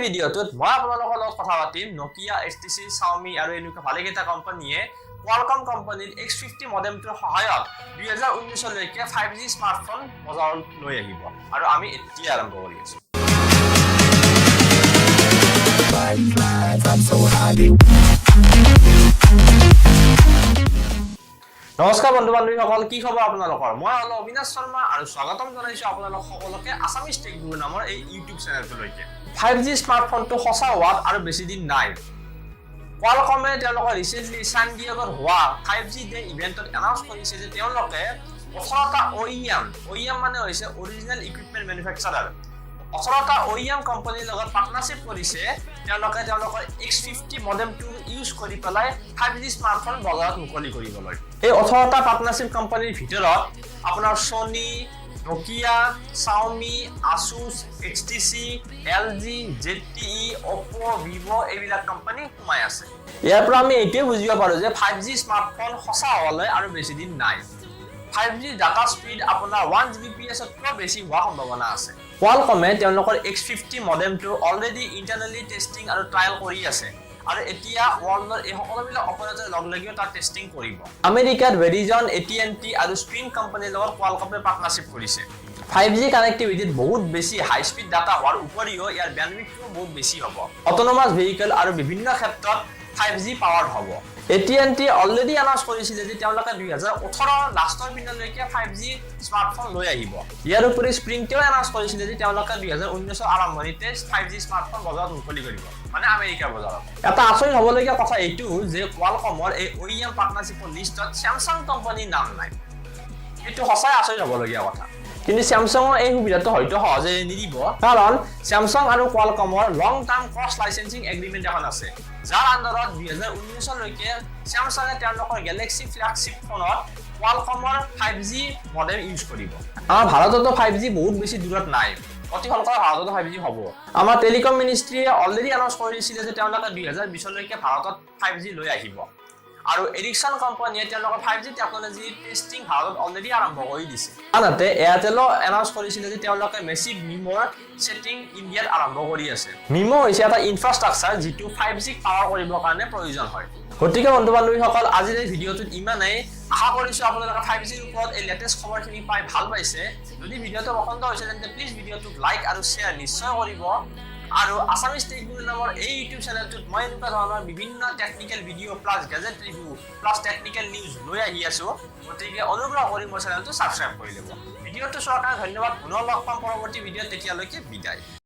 ভিডিঅ'টোত মই আপোনালোকৰ লগত কথা পাতিম Nokia, HTC, Xiaomi আৰু এনেকুৱা ভালেকেইটা কোম্পানীয়ে Qualcomm কোম্পানীৰ X50 মডেমটোৰ সহায়ত 2019 লৈকে 5G স্মাৰ্টফোন বজাৰত লৈ আহিব আৰু আমি এতিয়া আৰম্ভ কৰি আছো। নমস্কাৰ বন্ধু-বান্ধৱীসকল, কি খবৰ আপোনালোকৰ? মই হলো অবিনাশ শৰ্মা আৰু স্বাগতম জনাইছো আপোনালোক সকলোকে আসামিজ টেক গুৰু নামৰ এই ইউটিউব চেনেলটোলৈকে। 5G স্মাৰ্টফোনটো সঁচা হোৱাত আৰু বেছি দিন নাই। Qualcomm তেওঁলোকে ৰিসেন্টলি সান ডিয়েগোত হোৱা 5G ডে ইভেন্টত এনাউন্স কৰিছে যে তেওঁলোকে 18টা OEM মানে হৈছে অৰিজিনেল ইকুইপমেন্ট মেনুফেকচাৰাৰ 18টা OEM কোম্পানীৰ লগত পাৰ্টনাৰশ্বিপ কৰিছে। তেওঁলোকে তেওঁলোকৰ X50 মডেমটো ইউজ কৰি পেলাই 5G স্মাৰ্টফোন বজাৰত মুকলি কৰিবলৈ। এই 18টা পাৰ্টনাৰশ্বিপ কোম্পানীৰ ভিতৰত আপোনাৰ Sony, Nokia, Xiaomi, Asus, HTC, LG, ZTE, Oppo, Vivo এইবিলাক কোম্পানী সোমাই আছে। ইয়াৰ পৰা আমি এইটোৱে বুজিব পাৰো যে 5G স্মাৰ্টফোন সঁচা হ'বলৈ আৰু বেছি দিন নাই। 5G ডাটা স্পীড আপোনাৰ 1 Gbps তকৈ বেছি হোৱাৰ সম্ভাৱনা আছে। Qualcomm তেওঁলোকৰ X50 মডেমটো অলৰেডি ইন্টাৰনেলি টেষ্টিং আৰু ট্ৰায়াল কৰি আছে আৰু এতিয়া ওয়াৰ্ল্ডৰ এই সকলোবিলাক অপাৰেটৰ লগলাগিও তাৰ টেষ্টিং কৰিব। আমেৰিকাত Verizon, AT&T আৰু Sprint কোম্পানীৰ লগত Qualcomm পাৰ্টনাৰশ্বিপ কৰিছে। 5G কানেক্টিভিটিত বহুত বেছি হাই স্পীড ডাটা হোৱাৰ উপৰিও ইয়াৰ ব্যান্ডউইথটো বহুত বেছি হ'ব। অটোনমাস ভেহিকল আৰু বিভিন্ন ক্ষেত্ৰত 5G পাৱাৰ্ড হ'ব। AT&T অলৰেডি এনাউন্স কৰিছিল যে তেওঁলোকে 2018 লাষ্টৰ পিনলৈকে 5G স্মাৰ্টফোন লৈ আহিব। ইয়াৰ উপৰি স্প্ৰিংটেও এনাউন্স কৰিছিল যে তেওঁলোকে 2019 আৰম্ভণিতে 5G স্মাৰ্টফোন বজাৰত মুকলি কৰিব, মানে আমেৰিকাৰ বজাৰত। এটা আচৰিত হ'বলগীয়া কথা এইটো যে Qualcommৰ এই OEM পাৰ্টনাৰশ্বিপৰ লিষ্টত Samsung কোম্পানীৰ নাম নাই। এইটো সঁচাই আচৰিত হ'বলগীয়া কথা। কিন্তু Samsungৰ এই সুবিধাটো হয়তো সহজে নিদিব, কাৰণ Samsung আৰু Qualcommৰ লং টাৰ্ম ক্ৰছ লাইসেন্সিং এগ্ৰিমেন্ট এখন আছে, যাৰ আণ্ডাৰত 2019 লৈকে Samsung তেওঁলোকৰ Galaxy ফ্ল্যাগশিপ ফোনত Qualcommৰ 5G মডেম ইউজ কৰিব। আমাৰ ভাৰততো 5G বহুত বেছি দূৰত নাই, অতি সোনকালে ভাৰততো 5G হ'ব। আমাৰ টেলিকম মিনিষ্ট্ৰীয়ে অলৰেডি এনাউন্স কৰিছিল যে তেওঁলোকে 2020 লৈকে ভাৰতত 5G লৈ আহিব আৰু এৰিকসন কোম্পানীয়ে তেওঁলোকৰ 5G টেকনলজি টেষ্টিং ভাৰতত অলৰেডি আৰম্ভ কৰি দিছে। আনহাতে এয়াৰটেলো এনাউন্স কৰিছিল যে তেওঁলোকে মেছিভ মিম'ৰ সেটিং ইণ্ডিয়াত আৰম্ভ কৰি আছে। মিমো হৈছে এটা ইনফ্ৰাষ্ট্ৰাকচাৰ যিটো 5G পাৱাৰ কৰিবৰ কাৰণে প্ৰয়োজন হয়। গতিকে বন্ধু-বান্ধৱীসকল, আজিৰ এই ভিডিঅ'টোত ইমানেই। আশা কৰিছো আপোনালোকে 5Gৰ ওপৰত এই লেটেষ্ট খবৰখিনি পাই ভাল পাইছে। যদি ভিডিঅ'টো পছন্দ হৈছে তেন্তে প্লিজ ভিডিঅ'টোক লাইক আৰু শ্বেয়াৰ নিশ্চয় কৰিব। আৰু আসামিজ টেক গুৰু নামৰ এই ইউটিউব চেনেলটোত মই এনেকুৱা ধৰণৰ বিভিন্ন technical video' plus gadget review plus technical news লৈ আহি আছো। গতিকে অনুগ্ৰহ কৰি মোৰ চেনেলটো ছাবস্ক্ৰাইব কৰি ল'ব। ভিডিঅ'টো চোৱাৰ কাৰণে ধন্যবাদ। পুনৰ লগ পাম পৰৱৰ্তী ভিডিঅ'ত, তেতিয়ালৈকে বিদায়।